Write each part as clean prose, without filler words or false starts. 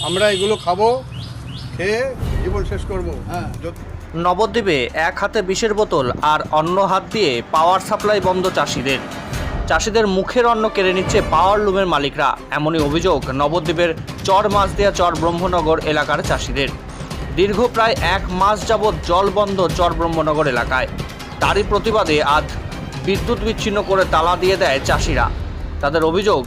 আমরা এগুলো খাবো, খেয়ে জীবন শেষ করবো। হ্যাঁ, নবদ্বীপে এক হাতে বিষের বোতল আর অন্য হাত দিয়ে পাওয়ার সাপ্লাই বন্ধ চাষিদের মুখের অন্ন কেড়ে নিচ্ছে পাওয়ার লুমের মালিকরা। এমনই অভিযোগ নবদ্বীপের চর মাছদিয়া চর ব্রহ্মনগর এলাকার চাষিদের। দীর্ঘ প্রায় 1 মাস যাবৎ জল বন্ধ চর ব্রহ্মনগর এলাকায়। তারই প্রতিবাদে আজ বিদ্যুৎ বিচ্ছিন্ন করে তালা দিয়ে দেয় চাষিরা। তাদের অভিযোগ,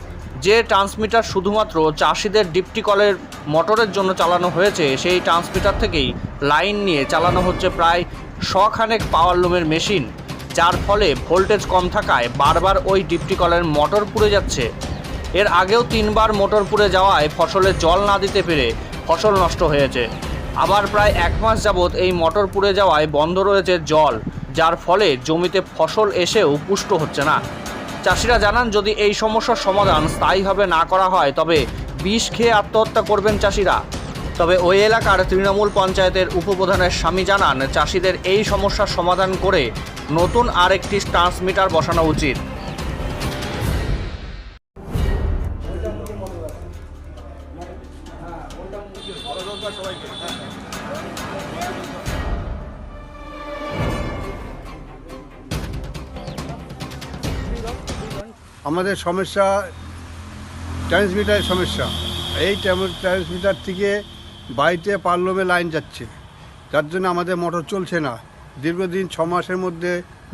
যে ট্রান্সমিটার শুধুমাত্র চাষিদের ডিপটি কলের মোটরের জন্য চালানো হয়েছে, সেই ট্রান্সমিটার থেকেই লাইন নিয়ে চালানো হচ্ছে প্রায় 100 খানেক পাওয়ার লুমের মেশিন, যার ফলে ভোল্টেজ কম থাকায় বারবার ওই ডিপটি কলের মোটর পুড়ে যাচ্ছে। এর আগেও 3 বার মোটর পুড়ে যাওয়ায় ফসলে জল না দিতে পেরে ফসল নষ্ট হয়েছে। আবার প্রায় 1 মাস যাবৎ এই মোটর পুড়ে যাওয়ায় বন্ধ রয়েছে জল, যার ফলে জমিতে ফসল এসেও পুষ্ট হচ্ছে না। চাষিরা জানান, যদি এই সমস্যার সমাধান স্থায়ীভাবে না করা হয় তবে বিষ খেয়ে আত্মহত্যা করবেন চাষিরা। তবে ওই এলাকার তৃণমূল পঞ্চায়েতের উপপ্রধানের স্বামী জানান, চাষিদের এই সমস্যার সমাধান করে নতুন আরেকটি ট্রান্সমিটার বসানো উচিত। আমাদের সমস্যা ট্রান্সমিটারের সমস্যা। এই ট্রান্সমিটার থেকে বাড়িতে পারলমে লাইন যাচ্ছে, যার জন্য আমাদের মোটর চলছে না। দীর্ঘদিন 6 মাসের মধ্যে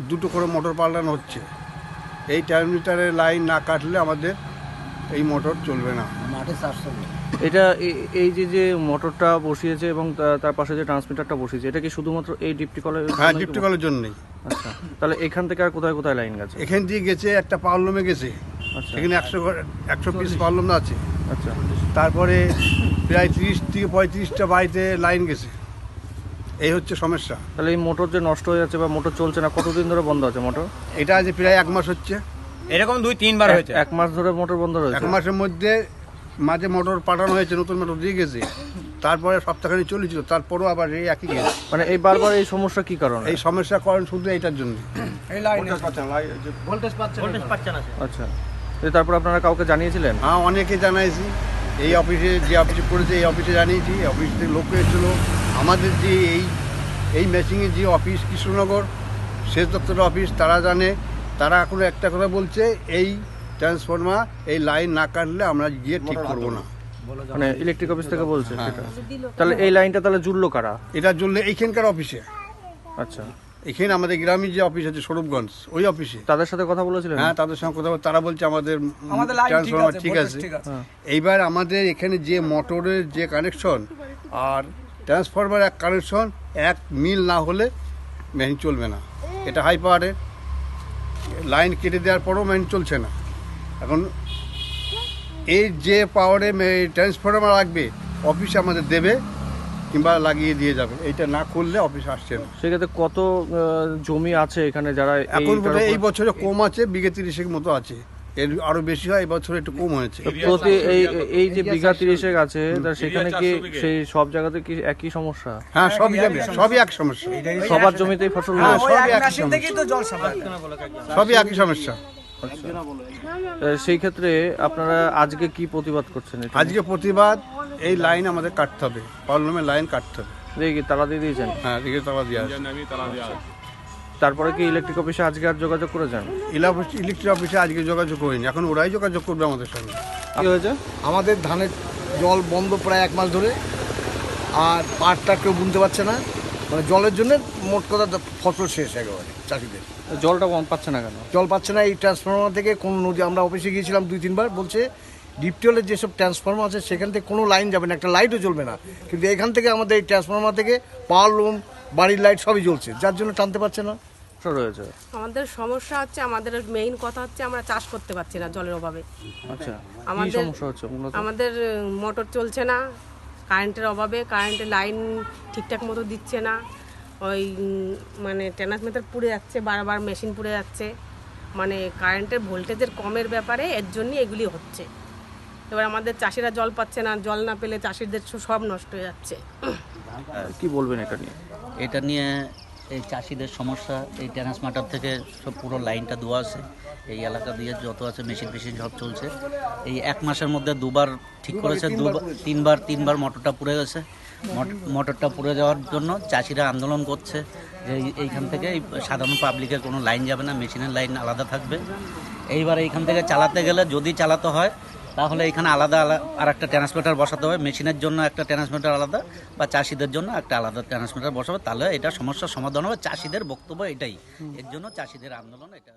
2টো করে মোটর পাল্টানো হচ্ছে। এই ট্রান্সমিটারের লাইন না কাটলে আমাদের এই মোটর চলবে না। এটা এই যে মোটরটা বসিয়েছে এবং তার পাশে যে ট্রান্সমিটারটা বসিয়েছে, এটা কি শুধুমাত্র এই ডিপটি কলের? হ্যাঁ, ডিপটি কলের জন্যই। আচ্ছা, তাহলে এখান থেকে আর কোথায় কোথায় লাইন গেছে? এখান দিয়ে গেছে একটা পারলমে গেছে, আচ্ছা, সেখানে 100 পিস পারলম আছে। আচ্ছা, তারপরে প্রায় 30 থেকে 35টা বাড়িতে লাইন গেছে। এই হচ্ছে সমস্যা। তাহলে এই মোটর যে নষ্ট হয়ে যাচ্ছে বা মোটর চলছে না, কতদিন ধরে বন্ধ আছে মোটর? এটা আজ প্রায় 1 মাস হচ্ছে। এরকম 2-3 বার হয়েছে। 1 মাস ধরে মোটর বন্ধ রয়েছে। 1 মাসের মধ্যে মাঝে মোটর পাঠানো হয়েছে, নতুন মোটর দিয়ে গেছে। তারপরে সপ্তাহখানি চলেছিল, তারপরেও আবার এই একই গেছে। মানে এই বারবার এই সমস্যা কি কারণে? এই সমস্যার কারণ শুধু এইটার জন্য। এই লাইন ভোল্টেজ পাচ্ছে না। আচ্ছা, তারপর আপনারা কাউকে জানিয়েছিলেন? হ্যাঁ, অনেকে জানাইছি। এই অফিসে, যে অফিসে করেছে এই অফিসে জানিয়েছি। অফিস থেকে লোক এসেছিল। আমাদের যে এই ম্যাচিংয়ের যে অফিস কৃষ্ণনগর সেচ দপ্তরের অফিস, তারা জানে। তারা এখন একটা কথা বলছে, এই ট্রান্সফরমার এই লাইন না কাটলে আমরা গিয়ে ঠিক করবো না। মানে ইলেকট্রিক অফিস থেকে বলছে হ্যাঁ। সেটা? তাহলে এই লাইনটা তাহলে জুড়লো কারা? এটার জন্য এইখানকার অফিসে, আচ্ছা, এখানে আমাদের গ্রামের যে অফিস আছে স্বরূপগঞ্জ, ওই অফিসে। তাদের সাথে কথা বলেছিলেন? হ্যাঁ, তাদের সঙ্গে কথা বলে তারা বলছে আমাদের লাইন ট্রান্সফরমার ঠিক ভোল্টেজ আছে। ঠিক আছে। এইবার আমাদের এখানে যে মোটরের যে কানেকশন আর ট্রান্সফরমার এক কানেকশন এক মিল না হলে মেশিন চলবে না। এটা হাই পাওয়ারের লাইন কেটে দেওয়ার পরও মেশিন চলছে না। এখন এই যে পাওয়ারে ট্রান্সফরমার লাগবে অফিসে আমাদের দেবে কিংবা লাগিয়ে দিয়ে যাবে। এইটা না করলে অফিস আসছে না। সেক্ষেত্রে কত জমি আছে এখানে যারা এখন এই বছরে কম আছে, বিঘে 30 মতো আছে। এর আরো বেশি হয়, এই বছর একটু কম হয়েছে। প্রতি এই যে বিঘা 30 আছে, তা সেখানে কি সেই সব জায়গাতে কি একই সমস্যা? হ্যাঁ, সবই এক সমস্যা। সবার জমিতেই ফসল হ্যাঁ, নষ্ট? সবই একই মেশিন থেকেই তো জল সাপ্লাই। সবই একই সমস্যা। সেই ক্ষেত্রে আপনারা আজকে কি প্রতিবাদ করছেন? আজকে প্রতিবাদ, এই লাইন আমাদের কাটতে হবে, পার্লামেন্টের লাইন কাটতে হবে। দেখি তালা দিয়ে দিয়েছেন? হ্যাঁ, দিকে তালা দিয়ে আছে। তারপরে কি ইলেকট্রিক অফিসে আজকে আর যোগাযোগ করেছেন? ইলেকট্রিক অফিসে আজকে যোগাযোগ করিনি, এখন ওরাই যোগাযোগ করবে আমাদের সঙ্গে। কি হয়েছে? আমাদের ধানের জল বন্ধ প্রায় 1 মাস ধরে, আর পাটটা কেউ বুনতে পারছে না। মানে জলের জন্য মোট কথা ফসল শেষ একেবারে চাষিদের। জলটা কম পাচ্ছে না কেন? জল পাচ্ছে না এই ট্রান্সফরমার থেকে। কোন নদী, আমরা অফিসে গিয়েছিলাম 2-3 বার, বলছে ডিপটিওলের যেসব ট্রান্সফরমার আছে সেখান থেকে কোনো লাইন যাবে না, একটা লাইটও জ্বলবে না। কিন্তু এখান থেকে আমাদের এই ট্রান্সফরমার থেকে পাওয়ার লুম, বাড়ির লাইট সবই জ্বলছে, যার জন্য টানতে পারছে না। রয়েছে আমাদের সমস্যা হচ্ছে, আমাদের মেইন কথা হচ্ছে আমরা চাষ করতে পারছি না জলের অভাবে। আচ্ছা, কি আমাদের সমস্যা হচ্ছে মূলত? আমাদের মোটর চলছে না কারেন্টের অভাবে, কারেন্টের লাইন ঠিকঠাক মতো দিচ্ছে না। ওই মানে ট্রান্সমিটার পুড়ে যাচ্ছে, বারবার মেশিন পুড়ে যাচ্ছে। মানে কারেন্টের ভোল্টেজের কমের ব্যাপারে এর জন্যই এগুলি হচ্ছে। এবার আমাদের চাষিরা জল পাচ্ছে না, জল না পেলে চাষিদের সব নষ্ট হয়ে যাচ্ছে। কি বলবেন এটা নিয়ে? এটা নিয়ে এই চাষিদের সমস্যা, এই ট্রান্সমিটার থেকে সব পুরো লাইনটা দেওয়া আছে, এই এলাকা দিয়ে যত আছে মেশিন ফেশিন সব চলছে। এই 1 মাসের মধ্যে দুবার ঠিক করেছে, তিনবার মোটরটা পুড়ে গেছে। মোটরটা পুড়ে যাওয়ার জন্য চাষিরা আন্দোলন করছে যে এইখান থেকে সাধারণ পাবলিকের কোনো লাইন যাবে না, মেশিনের লাইন আলাদা থাকবে। এইবার এইখান থেকে চালাতে গেলে, যদি চালাতে হয় তাহলে এখানে আলাদা আর একটা ট্রান্সমিটার বসাতে হবে, মেশিনের জন্য একটা ট্রান্সমিটার আলাদা বা চাষিদের জন্য একটা আলাদা ট্রান্সমিটার বসাবে, তাহলে এটা সমস্যার সমাধান হবে। চাষিদের বক্তব্য এটাই, এর জন্য চাষিদের আন্দোলন এটা।